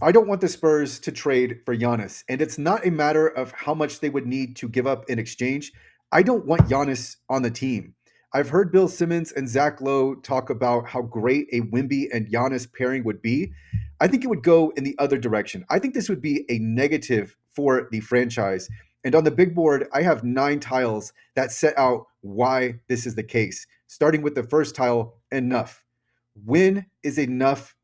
I don't want the Spurs to trade for Giannis, and it's not a matter of how much they would need to give up in exchange. I don't want Giannis on the team. I've heard Bill Simmons and Zach Lowe talk about how great a Wemby and Giannis pairing would be. I think it would go in the other direction. I think this would be a negative for the franchise. And on the big board, I have 9 tiles that set out why this is the case. Starting with the first tile, enough. Win is enough.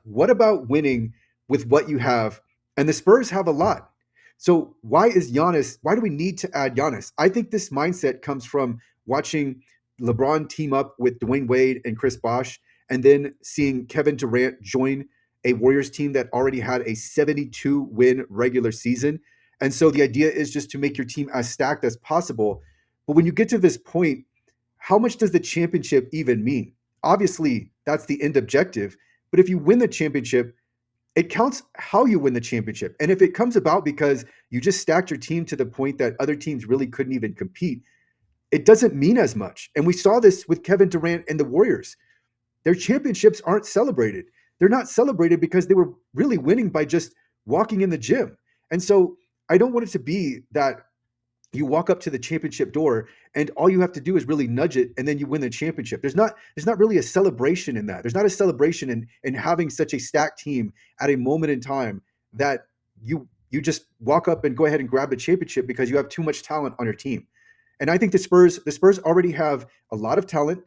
What about winning with what you have? And the Spurs have a lot. So why is Giannis? Why do we need to add Giannis? I think this mindset comes from watching LeBron team up with Dwayne Wade and Chris Bosh, and then seeing Kevin Durant join a Warriors team that already had a 72 win regular season. And so the idea is just to make your team as stacked as possible. But when you get to this point, how much does the championship even mean? Obviously, that's the end objective. But if you win the championship, it counts how you win the championship. And if it comes about because you just stacked your team to the point that other teams really couldn't even compete, it doesn't mean as much. And we saw this with Kevin Durant and the Warriors. Their championships aren't celebrated. They're not celebrated because they were really winning by just walking in the gym. And so I don't want it to be that you walk up to the championship door and all you have to do is really nudge it and then you win the championship. There's not really a celebration in that. There's not a celebration in having such a stacked team at a moment in time that you just walk up and go ahead and grab the championship because you have too much talent on your team. And I think the Spurs already have a lot of talent.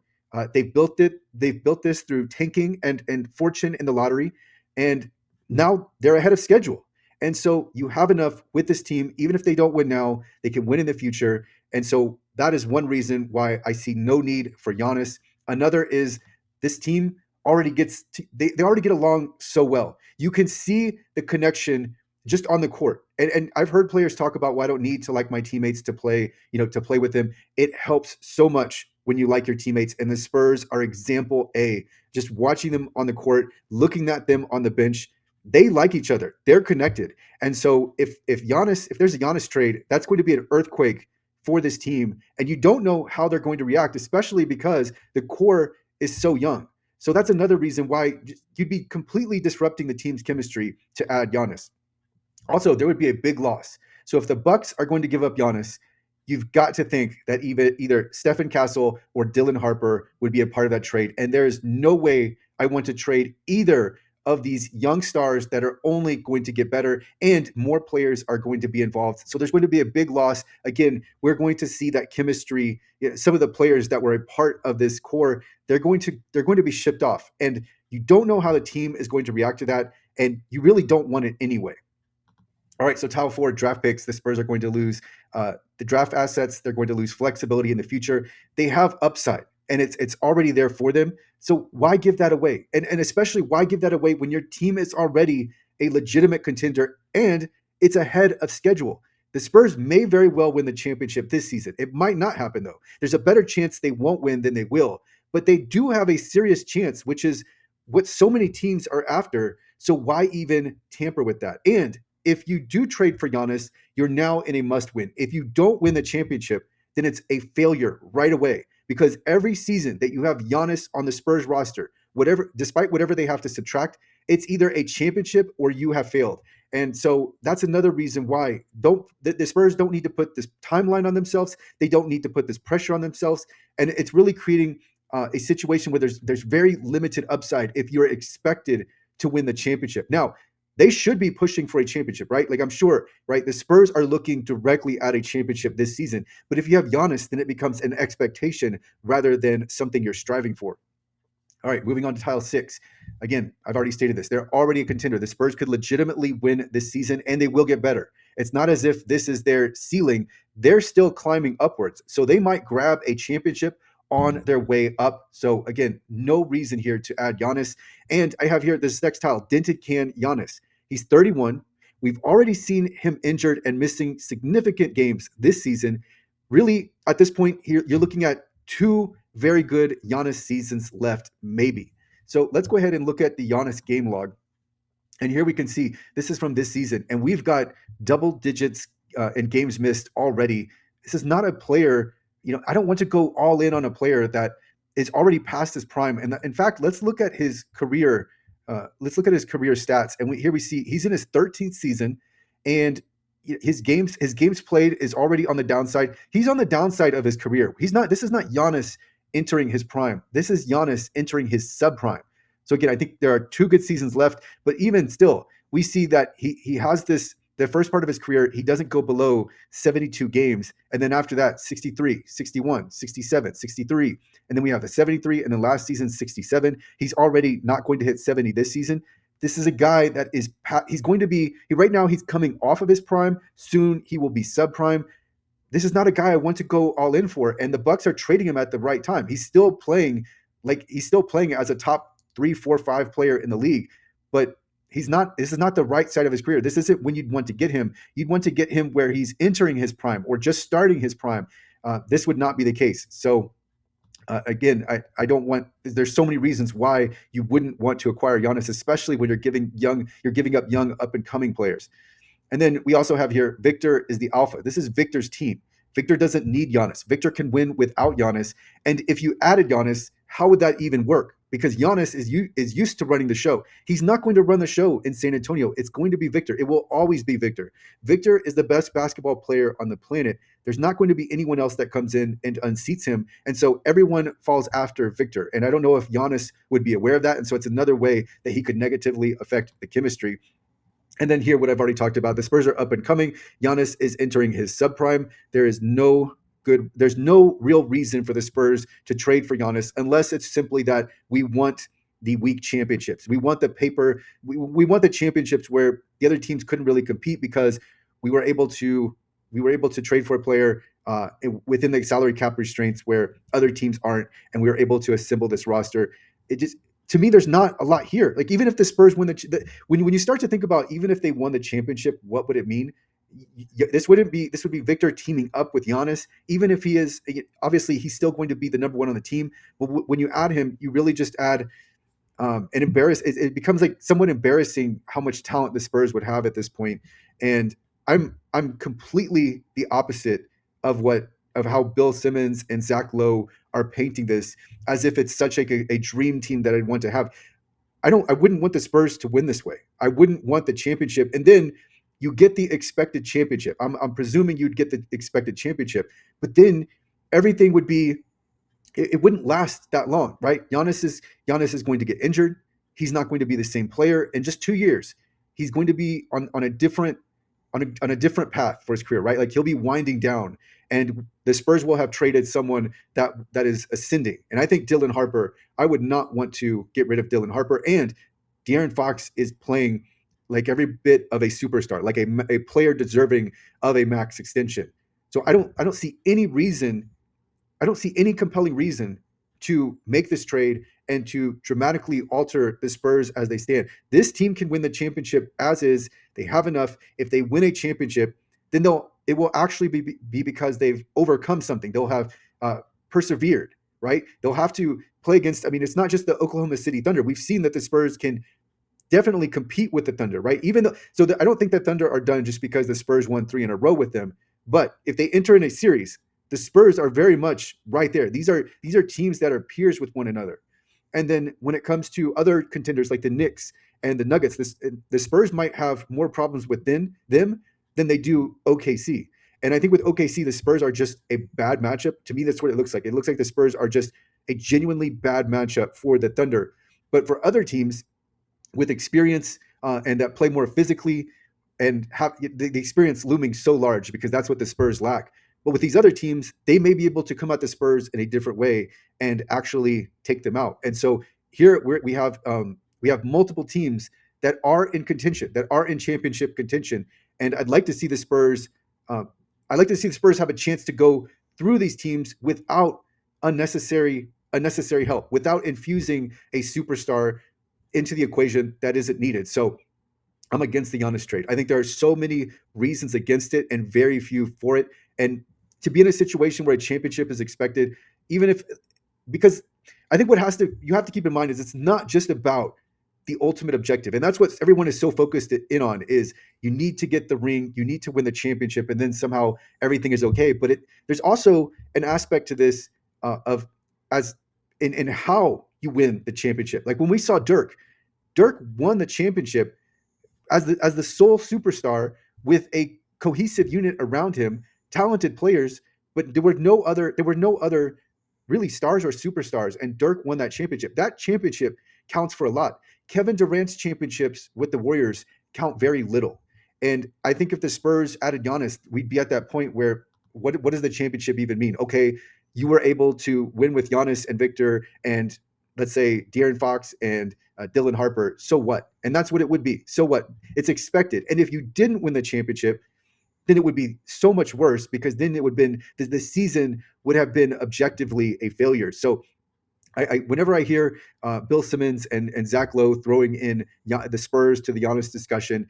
They've built it. They've built this through tanking and fortune in the lottery, and now they're ahead of schedule. And so you have enough with this team, even if they don't win now, they can win in the future. And so that is one reason why I see no need for Giannis. Another is this team they already get along so well. You can see the connection just on the court. And I've heard players talk about, well, I don't need to like my teammates to play with them. It helps so much when you like your teammates. And the Spurs are example A. Just watching them on the court, looking at them on the bench, they like each other. They're connected. And so if there's a Giannis trade, that's going to be an earthquake for this team. And you don't know how they're going to react, especially because the core is so young. So that's another reason why you'd be completely disrupting the team's chemistry to add Giannis. Also, there would be a big loss. So if the Bucks are going to give up Giannis, you've got to think that either Stefan Castle or Dylan Harper would be a part of that trade. And there is no way I want to trade either of these young stars that are only going to get better, and more players are going to be involved. So there's going to be a big loss. Again, we're going to see that chemistry. Some of the players that were a part of this core, they're going to be shipped off, and you don't know how the team is going to react to that, and you really don't want it anyway. All right, so tile four, draft picks. The Spurs are going to lose the draft assets. They're going to lose flexibility in the future. They have upside, and it's already there for them. So why give that away? And especially why give that away when your team is already a legitimate contender and it's ahead of schedule? The Spurs may very well win the championship this season. It might not happen though. There's a better chance they won't win than they will, but they do have a serious chance, which is what so many teams are after. So why even tamper with that? And if you do trade for Giannis, you're now in a must win. If you don't win the championship, then it's a failure right away because every season that you have Giannis on the Spurs roster, despite whatever they have to subtract, it's either a championship or you have failed. And so that's another reason why the Spurs don't need to put this timeline on themselves. They don't need to put this pressure on themselves, and it's really creating a situation where there's very limited upside if you're expected to win the championship. Now, they should be pushing for a championship, right? Like I'm sure, right? The Spurs are looking directly at a championship this season. But if you have Giannis, then it becomes an expectation rather than something you're striving for. All right, moving on to tile six. Again, I've already stated this. They're already a contender. The Spurs could legitimately win this season and they will get better. It's not as if this is their ceiling. They're still climbing upwards. So they might grab a championship on their way up. So again, no reason here to add Giannis. And I have here this next tile, dented can Giannis. He's 31. We've already seen him injured and missing significant games this season. Really, at this point here, you're looking at two very good Giannis seasons left, maybe. So let's go ahead and look at the Giannis game log. And here we can see this is from this season, and we've got double digits in games missed already. This is not a player, I don't want to go all in on a player that is already past his prime. And in fact, let's look at his career let's look at his career stats, and here we see he's in his 13th season, and his games played is already on the downside. He's on the downside of his career. He's not. This is not Giannis entering his prime. This is Giannis entering his subprime. So again, I think there are 2 good seasons left, but even still, we see that he has this. The first part of his career, he doesn't go below 72 games. And then after that, 63, 61, 67, 63. And then we have the 73, and then last season, 67. He's already not going to hit 70 this season. This is a guy that he's going to be, right now, he's coming off of his prime. Soon he will be subprime. This is not a guy I want to go all in for. And the Bucks are trading him at the right time. He's still playing as a top 3, 4, 5 player in the league. But this is not the right side of his career. This isn't when you'd want to get him. You'd want to get him where he's entering his prime or just starting his prime. This would not be the case. So again, I don't want. There's so many reasons why you wouldn't want to acquire Giannis, especially when you're giving up young up and coming players. And then we also have here Victor is the alpha. This is Victor's team. Victor doesn't need Giannis. Victor can win without Giannis. And if you added Giannis, how would that even work? Because Giannis is used to running the show. He's not going to run the show in San Antonio. It's going to be Victor. It will always be Victor. Victor is the best basketball player on the planet. There's not going to be anyone else that comes in and unseats him. And so everyone falls after Victor. And I don't know if Giannis would be aware of that. And so it's another way that he could negatively affect the chemistry. And then here, what I've already talked about, the Spurs are up and coming. Giannis is entering his subprime. There's no real reason for the Spurs to trade for Giannis unless it's simply that we want the weak championships. We want the paper. We want the championships where the other teams couldn't really compete because we were able to trade for a player within the salary cap restraints where other teams aren't, and we were able to assemble this roster. It just, to me, there's not a lot here. Like, even if the Spurs win when you start to think about, even if they won the championship, what would it mean? This would be Victor teaming up with Giannis. Even if he is, obviously he's still going to be the number one on the team, but when you add him, you really just add it becomes like somewhat embarrassing how much talent the Spurs would have at this point. And I'm completely the opposite of how Bill Simmons and Zach Lowe are painting this, as if it's such a dream team that I'd want to have. I wouldn't want the Spurs to win this way. I wouldn't want the championship. And then you get the expected championship. I'm presuming you'd get the expected championship, but then everything would be, it wouldn't last that long, right? Giannis is going to get injured. He's not going to be the same player in just 2 years. He's going to be on a different path for his career, right? Like, he'll be winding down, and the Spurs will have traded someone that is ascending. And I think Dylan Harper, I would not want to get rid of Dylan Harper. And De'Aaron Fox is playing like every bit of a superstar, like a player deserving of a max extension. So I don't see any reason. I don't see any compelling reason to make this trade and to dramatically alter the Spurs as they stand. This team can win the championship as is. They have enough. If they win a championship, then it will actually be because they've overcome something. They'll have persevered, right? They'll have to play against. I mean, it's not just the Oklahoma City Thunder. We've seen that the Spurs can definitely compete with the Thunder, right? I don't think the Thunder are done just because the Spurs won 3 in a row with them. But if they enter in a series, the Spurs are very much right there. These are teams that are peers with one another. And then when it comes to other contenders like the Knicks and the Nuggets, the Spurs might have more problems with them than they do OKC. And I think with OKC, the Spurs are just a bad matchup. To me, that's what it looks like. It looks like the Spurs are just a genuinely bad matchup for the Thunder. But for other teams with experience and that play more physically and have the experience looming so large, because that's what the Spurs lack. But with these other teams, they may be able to come at the Spurs in a different way and actually take them out. And so here we have multiple teams that are in contention, that are in championship contention. And I'd like to see the Spurs. I'd like to see the Spurs have a chance to go through these teams without unnecessary help, without infusing a superstar into the equation that isn't needed. So I'm against the Giannis trade. I think there are so many reasons against it and very few for it. And to be in a situation where a championship is expected, because I think you have to keep in mind is it's not just about the ultimate objective. And that's what everyone is so focused in on is you need to get the ring, you need to win the championship, and then somehow everything is okay. But there's also an aspect to this of as in how you win the championship. Like when we saw Dirk, Dirk won the championship as the sole superstar with a cohesive unit around him, talented players, but there were no other really stars or superstars, and Dirk won that championship. That championship counts for a lot. Kevin Durant's championships with the Warriors count very little. And I think if the Spurs added Giannis, we'd be at that point where what does the championship even mean? Okay, you were able to win with Giannis and Victor and let's say De'Aaron Fox and Dylan Harper. So what? And that's what it would be. So what? It's expected. And if you didn't win the championship, then it would be so much worse because then it would have been the season would have been objectively a failure. So whenever I hear Bill Simmons and Zach Lowe throwing in the Spurs to the Giannis discussion,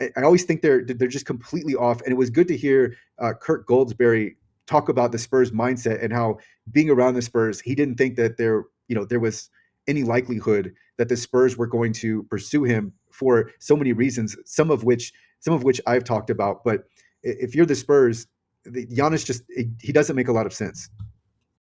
I always think they're just completely off. And it was good to hear Kurt Goldsberry talk about the Spurs mindset and how being around the Spurs, he didn't think that there was any likelihood that the Spurs were going to pursue him for so many reasons, some of which I've talked about. But if you're the Spurs, Giannis he doesn't make a lot of sense.